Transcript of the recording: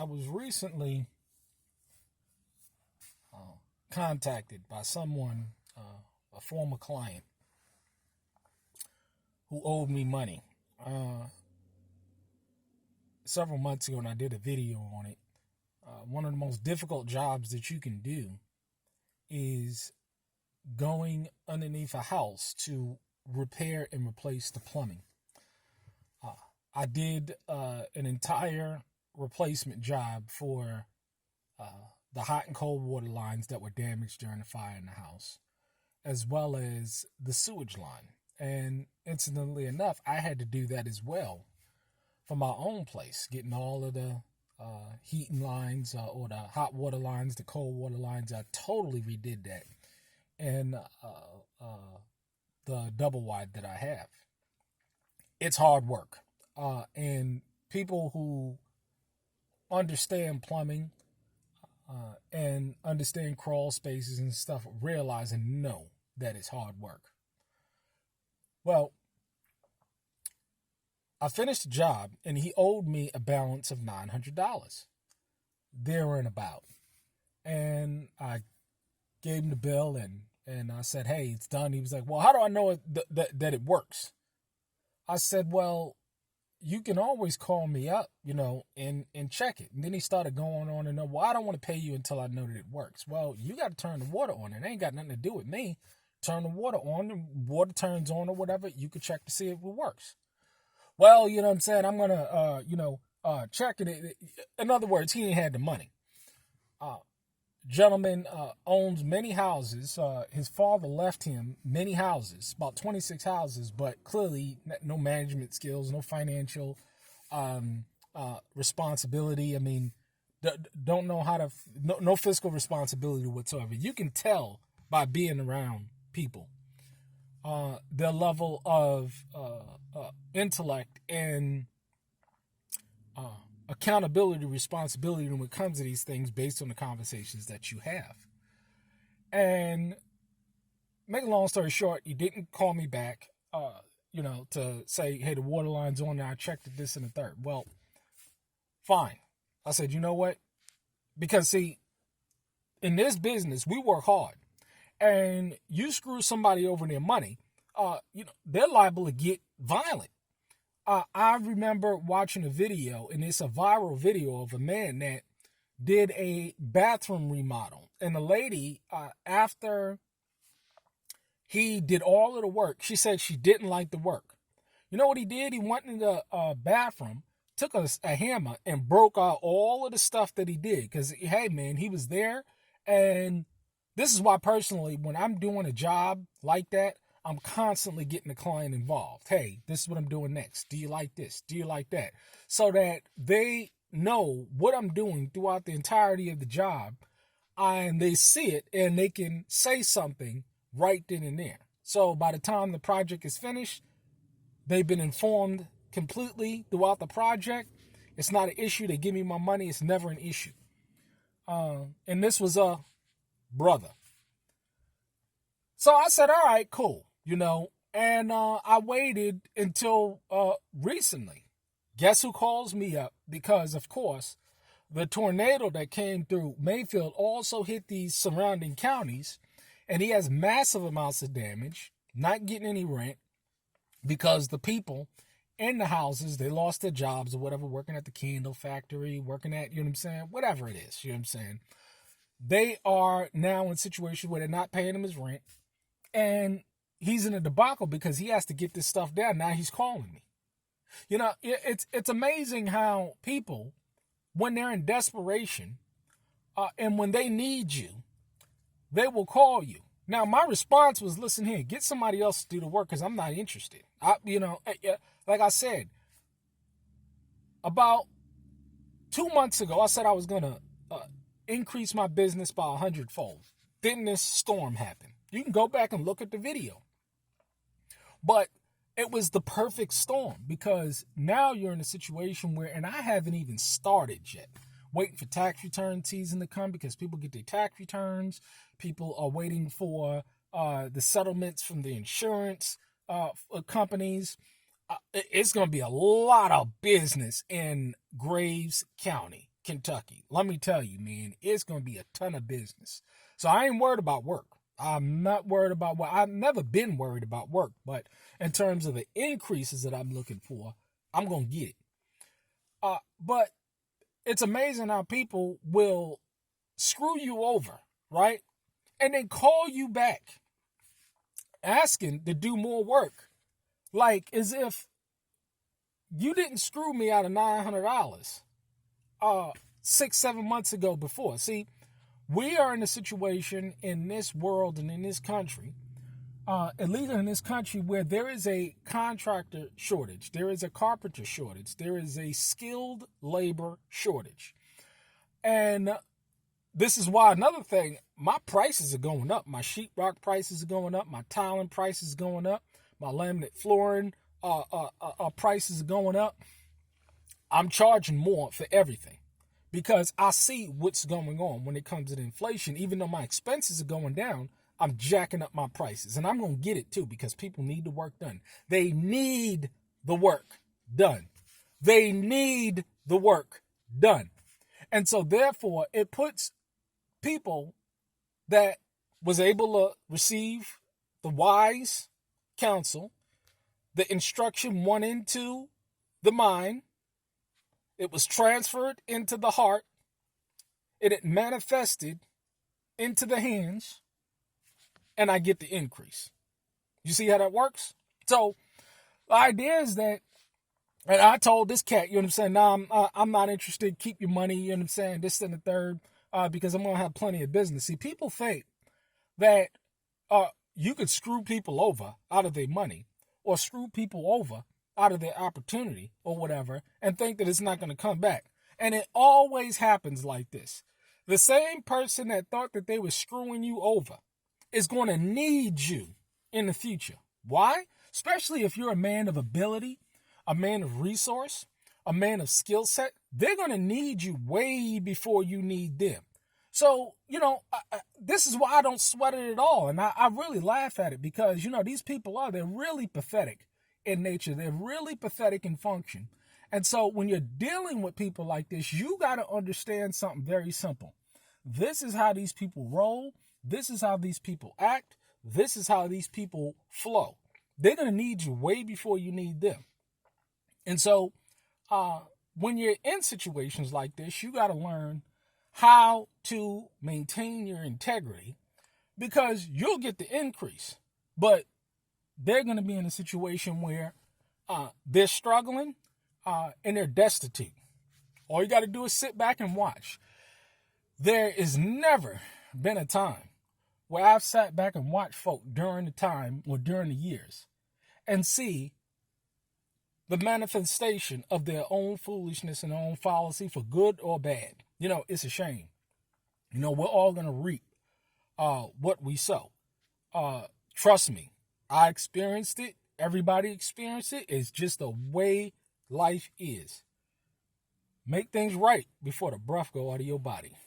I was recently contacted by someone, a former client, who owed me money several months ago, and I did a video on it. One of the most difficult jobs that you can do is going underneath a house to repair and replace the plumbing. I did an entire replacement job for the hot and cold water lines that were damaged during the fire in the house, as well as the sewage line. And incidentally enough, I had to do that as well for my own place, getting all of the heating lines or the hot water lines, the cold water lines. I totally redid that. And the double wide that I have. It's hard work. And people who understand plumbing and understand crawl spaces and stuff realize and know that it's hard work. Well, I finished the job and he owed me a balance of $900 there and about. And I gave him the bill and I said, hey, it's done. He was like, well, how do I know that it works? I said, well, you can always call me up, and check it. And then he started going on and on, well, I don't want to pay you until I know that it works. Well, you got to turn the water on. It ain't got nothing to do with me. Turn the water on, the water turns on or whatever. You can check to see if it works. Well, you know what I'm saying? I'm going to, check it. In other words, he ain't had the money. Gentleman owns many houses. His father left him many houses, about 26 houses, but clearly no management skills, no financial responsibility. I mean, don't know how to, no fiscal responsibility whatsoever. You can tell by being around people their level of intellect and accountability, responsibility when it comes to these things based on the conversations that you have. And make a long story short, he didn't call me back, to say, hey, the water line's on and I checked it, this and the third. Well, fine. I said, you know what? Because see, in this business, we work hard. And you screw somebody over their money, they're liable to get violent. I remember watching a video, and it's a viral video of a man that did a bathroom remodel. And the lady, after he did all of the work, she said she didn't like the work. You know what he did? He went in the bathroom, took a hammer, and broke out all of the stuff that he did. Because, hey, man, he was there. And this is why, personally, when I'm doing a job like that, I'm constantly getting the client involved. Hey, this is what I'm doing next. Do you like this? Do you like that? So that they know what I'm doing throughout the entirety of the job, and they see it and they can say something right then and there. So by the time the project is finished, they've been informed completely throughout the project. It's not an issue. They give me my money. It's never an issue. And this was a brother. So I said, all right, cool. And I waited until recently. Guess who calls me up? Because, of course, the tornado that came through Mayfield also hit these surrounding counties, and he has massive amounts of damage, not getting any rent, because the people in the houses, they lost their jobs or whatever, working at the candle factory, working at, whatever it is, They are now in a situation where they're not paying him his rent, and he's in a debacle because he has to get this stuff down. Now he's calling me. It's amazing how people, when they're in desperation and when they need you, they will call you. Now, my response was, listen here, get somebody else to do the work because I'm not interested. Like I said, about 2 months ago, I said I was going to increase my business by 100-fold. Then this storm happened. You can go back and look at the video. But it was the perfect storm because now you're in a situation where, and I haven't even started yet, waiting for tax return season to come because people get their tax returns. People are waiting for the settlements from the insurance companies. It's going to be a lot of business in Graves County. Kentucky, let me tell you, man, it's going to be a ton of business. So I ain't worried about work. I'm not worried about what I've never been worried about work, but in terms of the increases that I'm looking for, I'm going to get it. But it's amazing how people will screw you over, right? And then call you back asking to do more work. Like as if you didn't screw me out of $900 6-7 months ago before. See, we are in a situation in this world and in this country, at least in this country, where there is a contractor shortage, there is a carpenter shortage, there is a skilled labor shortage. And this is why, another thing, my prices are going up. My sheetrock prices are going up. My tiling prices are going up. My laminate flooring prices are going up. I'm charging more for everything because I see what's going on when it comes to the inflation. Even though my expenses are going down, I'm jacking up my prices. And I'm going to get it too because people need the work done. They need the work done. They need the work done. And so therefore, it puts people that was able to receive the wise counsel, the instruction went into the mind, it was transferred into the heart, it manifested into the hands, and I get the increase. You see how that works? So the idea is that, and I told this cat, you know what I'm saying, nah, I'm not interested, keep your money, you know what I'm saying, this and the third, because I'm going to have plenty of business. See, people think that you could screw people over out of their money or screw people over out of their opportunity or whatever and think that it's not going to come back. And it always happens like this. The same person that thought that they were screwing you over is going to need you in the future. Why? Especially if you're a man of ability, a man of resource, a man of skill set. They're going to need you way before you need them. So, this is why I don't sweat it at all. And I really laugh at it because, these people they're really pathetic in nature. They're really pathetic in function. And so when you're dealing with people like this, you got to understand something very simple. This is how these people roll. This is how these people act. This is how these people flow. They're going to need you way before you need them. And so when you're in situations like this, you got to learn how to maintain your integrity because you'll get the increase. But they're going to be in a situation where they're struggling and they're destitute. All you got to do is sit back and watch. There has never been a time where I've sat back and watched folk during the time or during the years and see the manifestation of their own foolishness and their own fallacy for good or bad. It's a shame. We're all going to reap what we sow. Trust me, I experienced it. Everybody experienced it. It's just the way life is. Make things right before the breath go out of your body.